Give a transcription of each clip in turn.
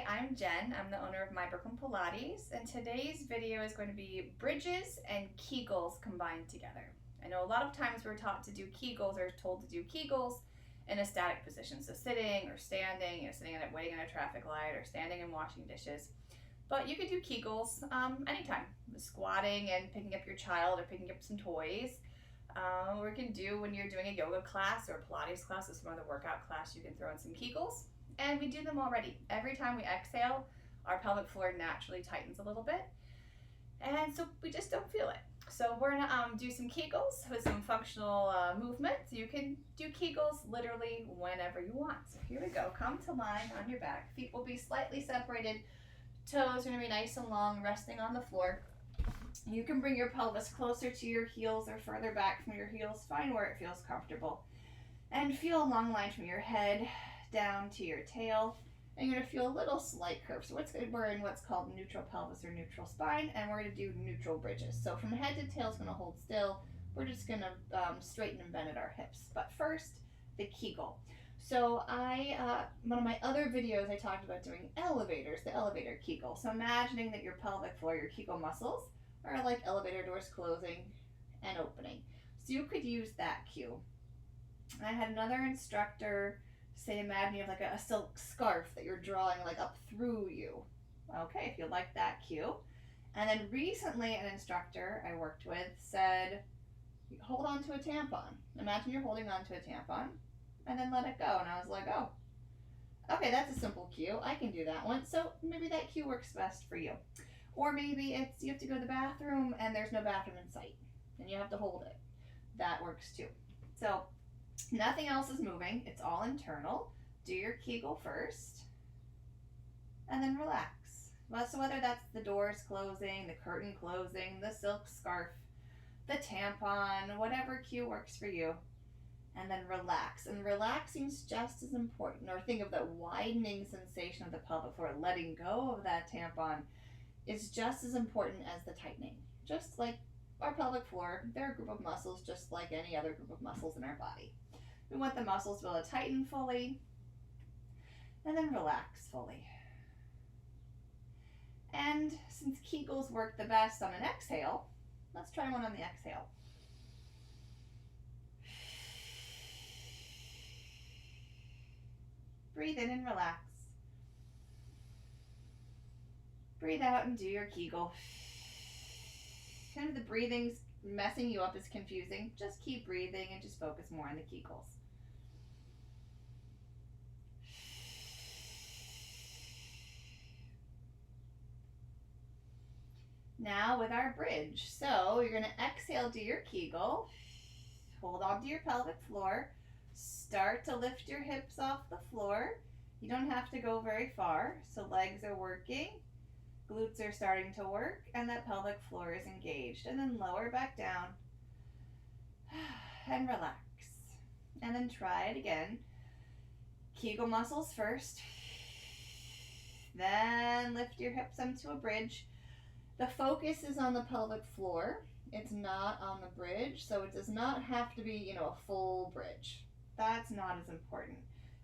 I'm Jen. I'm the owner of My Brooklyn Pilates, and today's video is going to be bridges and Kegels combined together. I know a lot of times we're taught to do Kegels or told to do Kegels in a static position, so sitting or standing, sitting waiting in a traffic light or standing and washing dishes. But you could do Kegels anytime, squatting and picking up your child or picking up some toys. Or you can do when you're doing a yoga class or a Pilates class or some other workout class, you can throw in some Kegels. And we do them already. Every time we exhale, our pelvic floor naturally tightens a little bit. And so we just don't feel it. So we're gonna do some Kegels with some functional movements. You can do Kegels literally whenever you want. So here we go. Come to lying on your back. Feet will be slightly separated. Toes are gonna be nice and long, resting on the floor. You can bring your pelvis closer to your heels or further back from your heels. Find where it feels comfortable. And feel a long line from your head down to your tail. And you're going to feel a little slight curve. So we're in what's called neutral pelvis or neutral spine, and we're going to do neutral bridges. So from head to tail is going to hold still. We're just going to straighten and bend at our hips. But first, the Kegel. So one of my other videos, I talked about doing elevators, the elevator Kegel. So imagining that your pelvic floor, your Kegel muscles, are like elevator doors closing and opening. So you could use that cue. I had another instructor say, imagine you have like a silk scarf that you're drawing like up through you. Okay, if you like that cue. And then recently an instructor I worked with said, hold on to a tampon. Imagine you're holding on to a tampon and then let it go. And I was like, oh, okay, that's a simple cue. I can do that one. So maybe that cue works best for you. Or maybe it's you have to go to the bathroom and there's no bathroom in sight and you have to hold it. That works too. So nothing else is moving. It's all internal. Do your Kegel first and then relax. Well, so whether that's the doors closing, the curtain closing, the silk scarf, the tampon, whatever cue works for you, and then relax. And relaxing is just as important. Or think of the widening sensation of the pelvic floor. Letting go of that tampon is just as important as the tightening. Just like our pelvic floor, they're a group of muscles just like any other group of muscles in our body. We want the muscles to be able to tighten fully and then relax fully. And since Kegels work the best on an exhale, let's try one on the exhale. Breathe in and relax. Breathe out and do your Kegel. And if the breathing's messing you up, is confusing, just keep breathing and just focus more on the Kegels. Now with our bridge. So you're going to exhale, do your Kegel. Hold on to your pelvic floor. Start to lift your hips off the floor. You don't have to go very far. So legs are working. Glutes are starting to work and that pelvic floor is engaged. And then lower back down and relax. And then try it again. Kegel muscles first. Then lift your hips into a bridge. The focus is on the pelvic floor. It's not on the bridge. So it does not have to be, a full bridge. That's not as important.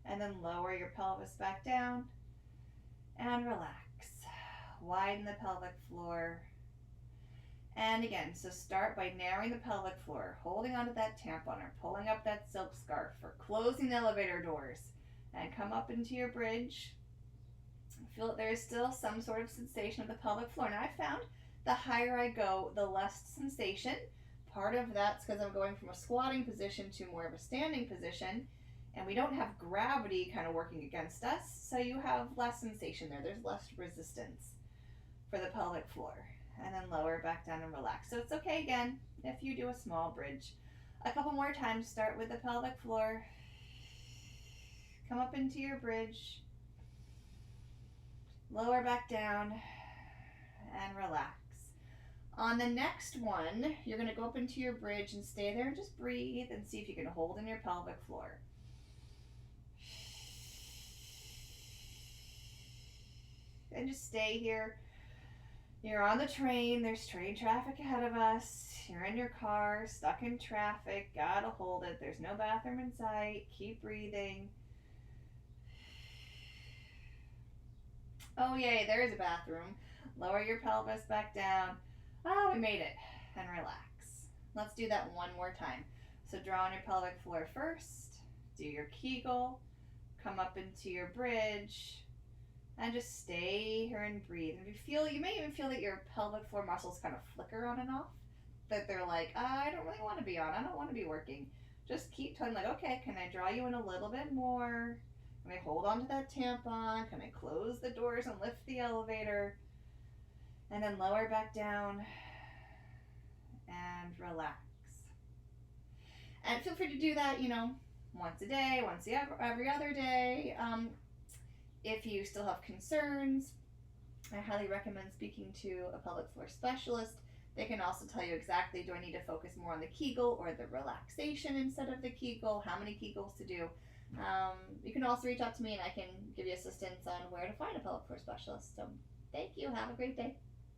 And then lower your pelvis back down and relax. Widen the pelvic floor. And again, so start by narrowing the pelvic floor, holding onto that tampon or pulling up that silk scarf or closing the elevator doors and come up into your bridge. Feel that there is still some sort of sensation of the pelvic floor. Now I found the higher I go, the less sensation. Part of that's because I'm going from a squatting position to more of a standing position. And we don't have gravity kind of working against us, so you have less sensation there. There's less resistance for the pelvic floor. And then lower back down and relax. So it's okay again if you do a small bridge. A couple more times. Start with the pelvic floor. Come up into your bridge. Lower back down and relax. On the next one, you're going to go up into your bridge and stay there and just breathe and see if you can hold in your pelvic floor. And just stay here. You're on the train. There's train traffic ahead of us. You're in your car, stuck in traffic. Gotta hold it. There's no bathroom in sight. Keep breathing. Oh, yay, there's a bathroom. Lower your pelvis back down. Oh, we made it. And relax. Let's do that one more time. So draw on your pelvic floor first. Do your Kegel. Come up into your bridge. And just stay here and breathe. And if you feel, you may even feel that your pelvic floor muscles kind of flicker on and off. That they're like, I don't really want to be on. I don't want to be working. Just keep telling, like, okay, can I draw you in a little bit more? Can I hold on to that tampon? Can I close the doors and lift the elevator? And then lower back down and relax. And feel free to do that, once a day, every other day. If you still have concerns, I highly recommend speaking to a pelvic floor specialist. They can also tell you exactly, do I need to focus more on the Kegel or the relaxation instead of the Kegel? How many Kegels to do? You can also reach out to me and I can give you assistance on where to find a pelvic floor specialist. So thank you. Have a great day.